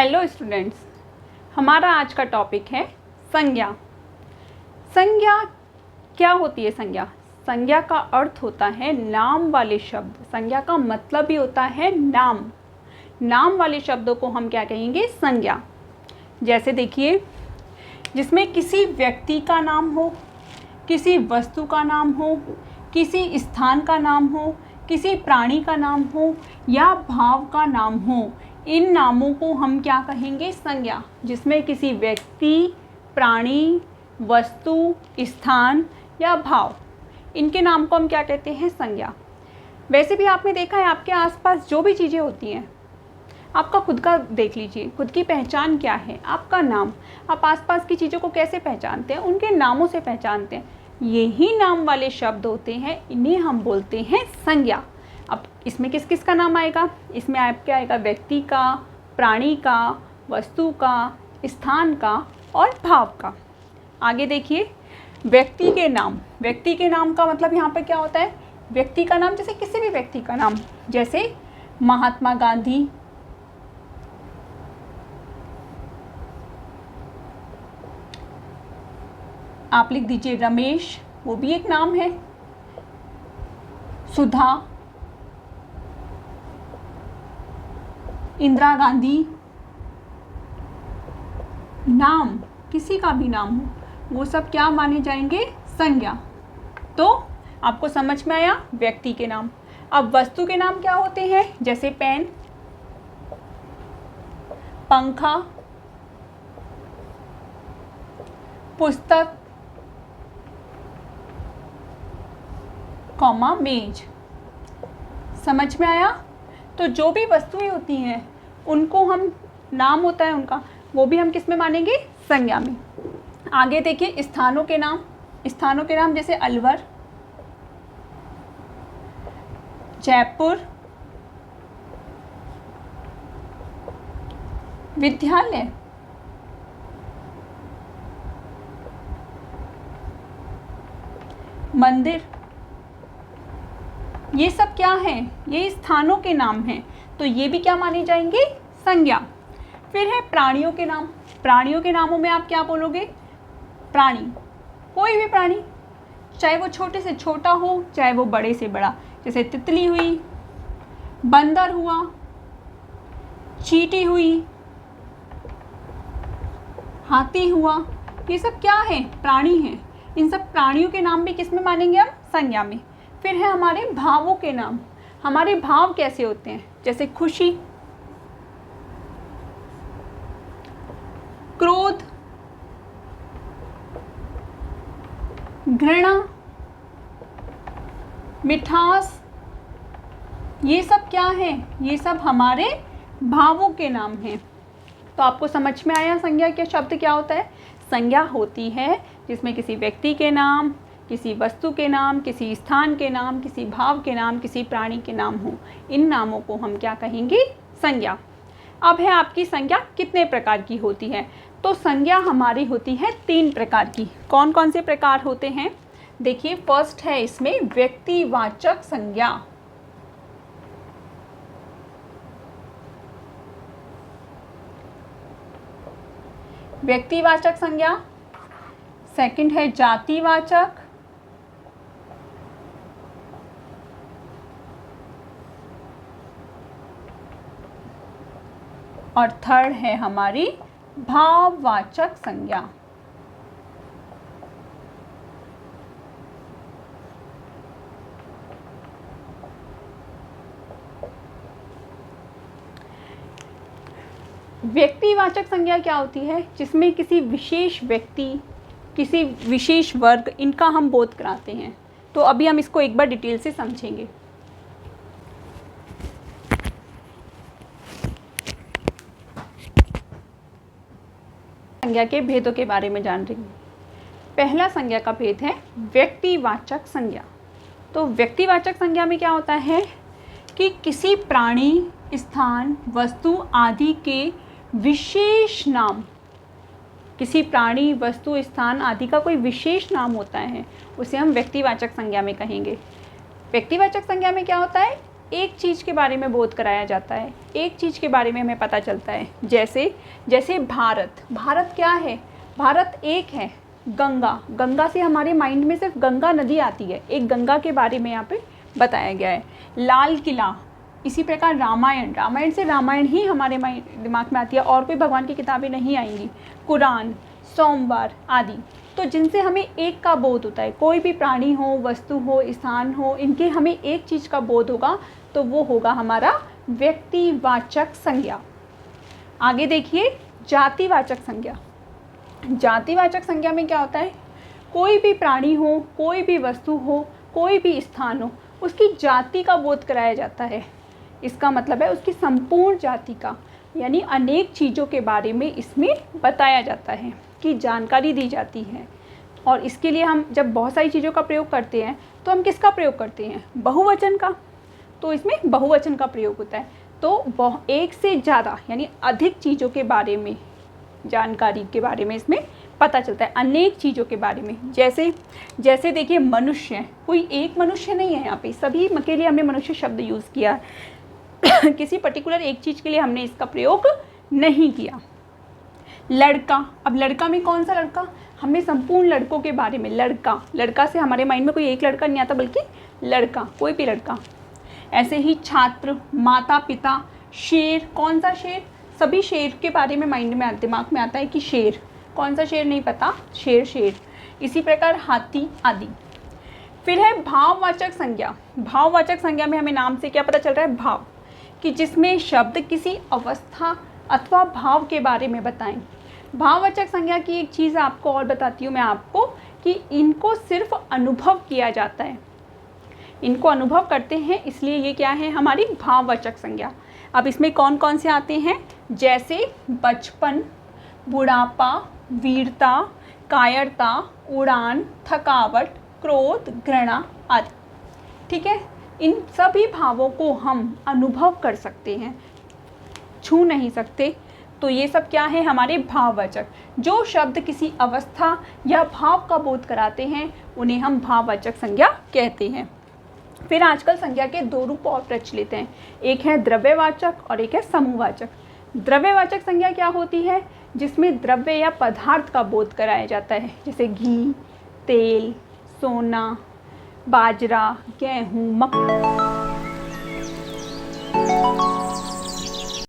Hello students, हमारा आज का टॉपिक है संज्ञा। संज्ञा क्या होती है? संज्ञा का अर्थ होता है नाम वाले शब्द। संज्ञा का मतलब भी होता है नाम वाले शब्दों को हम क्या कहेंगे? संज्ञा। जैसे देखिए, जिसमें किसी व्यक्ति का नाम हो, किसी वस्तु का नाम हो, किसी स्थान का नाम हो, किसी प्राणी का नाम हो या भाव का नाम हो, इन नामों को हम क्या कहेंगे? संज्ञा। जिसमें किसी व्यक्ति, प्राणी, वस्तु, स्थान या भाव, इनके नाम को हम क्या कहते हैं? संज्ञा। वैसे भी आपने देखा है, आपके आसपास जो भी चीज़ें होती हैं, आपका खुद का देख लीजिए, खुद की पहचान क्या है? आपका नाम। आप आसपास की चीज़ों को कैसे पहचानते हैं? उनके नामों से पहचानते हैं। यही नाम वाले शब्द होते हैं, इन्हें हम बोलते हैं संज्ञा। अब इसमें किस किस का नाम आएगा? इसमें आपके आएगा व्यक्ति का, प्राणी का, वस्तु का, स्थान का और भाव का। आगे देखिए, व्यक्ति के नाम। व्यक्ति के नाम का मतलब यहाँ पर क्या होता है? व्यक्ति का नाम, जैसे किसी भी व्यक्ति का नाम, जैसे महात्मा गांधी, आप लिख दीजिए रमेश, वो भी एक नाम है। सुधा, इंदिरा गांधी। नाम, किसी का भी नाम हो, वो सब क्या माने जाएंगे? संज्ञा। तो आपको समझ में आया व्यक्ति के नाम। अब वस्तु के नाम क्या होते हैं? जैसे पेन, पंखा, पुस्तक, कॉमा मेज। समझ में आया? तो जो भी वस्तुएं होती हैं, उनको हम नाम होता है उनका, वो भी हम किस में मानेंगे? संज्ञा में। आगे देखिए, स्थानों के नाम। स्थानों के नाम जैसे अलवर, जयपुर, विद्यालय, मंदिर। ये सब क्या है? ये स्थानों के नाम हैं, तो ये भी क्या माने जाएंगे? संज्ञा। फिर है प्राणियों के नाम। प्राणियों के नामों में आप क्या बोलोगे? प्राणी, कोई भी प्राणी, चाहे वो छोटे से छोटा हो, चाहे वो बड़े से बड़ा। जैसे तितली हुई, बंदर हुआ, चींटी हुई, हाथी हुआ। ये सब क्या है? प्राणी हैं। इन सब प्राणियों के नाम भी किस में मानेंगे हम? संज्ञा में। फिर है हमारे भावों के नाम। हमारे भाव कैसे होते हैं? जैसे खुशी, क्रोध, घृणा, मिठास। ये सब क्या है? ये सब हमारे भावों के नाम हैं। तो आपको समझ में आया संज्ञा के शब्द क्या होता है? संज्ञा होती है जिसमें किसी व्यक्ति के नाम, किसी वस्तु के नाम, किसी स्थान के नाम, किसी भाव के नाम, किसी प्राणी के नाम हो। इन नामों को हम क्या कहेंगे? संज्ञा। अब है आपकी संज्ञा कितने प्रकार की होती है? तो संज्ञा हमारी होती है 3 प्रकार की। कौन कौन से प्रकार होते हैं? देखिए, फर्स्ट है इसमें व्यक्तिवाचक संज्ञा। व्यक्तिवाचक संज्ञा। सेकंड है जातिवाचक। और थर्ड है हमारी भाववाचक संज्ञा। व्यक्तिवाचक संज्ञा क्या होती है? जिसमें किसी विशेष व्यक्ति, किसी विशेष वर्ग, इनका हम बोध कराते हैं। तो अभी हम इसको एक बार डिटेल से समझेंगे। संज्ञा के भेदों के बारे में जान रही हूँ। पहला संज्ञा का भेद है व्यक्तिवाचक संज्ञा। तो व्यक्तिवाचक संज्ञा में क्या होता है कि किसी प्राणी, स्थान, वस्तु आदि के विशेष नाम, किसी प्राणी, वस्तु, स्थान आदि का कोई विशेष नाम होता है, उसे हम व्यक्तिवाचक संज्ञा में कहेंगे। व्यक्तिवाचक संज्ञा में क्या होता है? एक चीज़ के बारे में बोध कराया जाता है, एक चीज़ के बारे में हमें पता चलता है। जैसे भारत क्या है? भारत एक है, गंगा से हमारे माइंड में सिर्फ गंगा नदी आती है, एक गंगा के बारे में यहाँ पे बताया गया है। लाल किला, इसी प्रकार रामायण से रामायण ही हमारे दिमाग में आती है, और कोई भगवान की किताबें नहीं आएंगी। कुरान, सोमवार आदि, तो जिनसे हमें एक का बोध होता है। कोई भी प्राणी हो, वस्तु हो, स्थान हो, इनके हमें एक चीज़ का बोध होगा तो वो होगा हमारा व्यक्तिवाचक संज्ञा। आगे देखिए, जातिवाचक संज्ञा। जातिवाचक संज्ञा में क्या होता है? कोई भी प्राणी हो, कोई भी वस्तु हो, कोई भी स्थान हो, उसकी जाति का बोध कराया जाता है। इसका मतलब है उसकी संपूर्ण जाति का, यानी अनेक चीज़ों के बारे में इसमें बताया जाता है, की जानकारी दी जाती है। और इसके लिए हम जब बहुत सारी चीज़ों का प्रयोग करते हैं तो हम किसका प्रयोग करते हैं? बहुवचन का। तो इसमें बहुवचन का प्रयोग होता है। तो एक से ज़्यादा यानी अधिक चीज़ों के बारे में, जानकारी के बारे में इसमें पता चलता है, अनेक चीज़ों के बारे में। जैसे देखिए, मनुष्य, कोई एक मनुष्य नहीं है यहाँ पे, सभी के लिए हमने मनुष्य शब्द यूज़ किया किसी पर्टिकुलर एक चीज़ के लिए हमने इसका प्रयोग नहीं किया। लड़का, अब लड़का में कौन सा लड़का? हमने संपूर्ण लड़कों के बारे में, लड़का से हमारे माइंड में कोई एक लड़का नहीं आता, बल्कि लड़का, कोई भी लड़का। ऐसे ही छात्र, माता पिता, शेर, कौन सा शेर? सभी शेर के बारे में माइंड में, दिमाग में आता है कि शेर, कौन सा शेर नहीं पता, शेर। इसी प्रकार हाथी आदि। फिर है भाववाचक संज्ञा। भाववाचक संज्ञा में हमें नाम से क्या पता चल रहा है? भाव, कि जिसमें शब्द किसी अवस्था अथवा भाव के बारे में बताएं। भाववाचक संज्ञा की एक चीज़ आपको और बताती हूँ मैं आपको, कि इनको सिर्फ अनुभव किया जाता है, इनको अनुभव करते हैं, इसलिए ये क्या है? हमारी भाववाचक संज्ञा। अब इसमें कौन कौन से आते हैं? जैसे बचपन, बुढ़ापा, वीरता, कायरता, उड़ान, थकावट, क्रोध, घृणा आदि। ठीक है, इन सभी भावों को हम अनुभव कर सकते हैं, छू नहीं सकते। तो ये सब क्या है? हमारे भाववाचक। जो शब्द किसी अवस्था या भाव का बोध कराते हैं उन्हें हम भाववाचक संज्ञा कहते हैं। फिर आजकल संज्ञा के दो रूप और प्रचलित हैं, एक है द्रव्यवाचक और एक है समूहवाचक। द्रव्यवाचक संज्ञा क्या होती है? जिसमें द्रव्य या पदार्थ का बोध कराया जाता है, जैसे घी, तेल, सोना, बाजरा, गेहूँ, मक्का।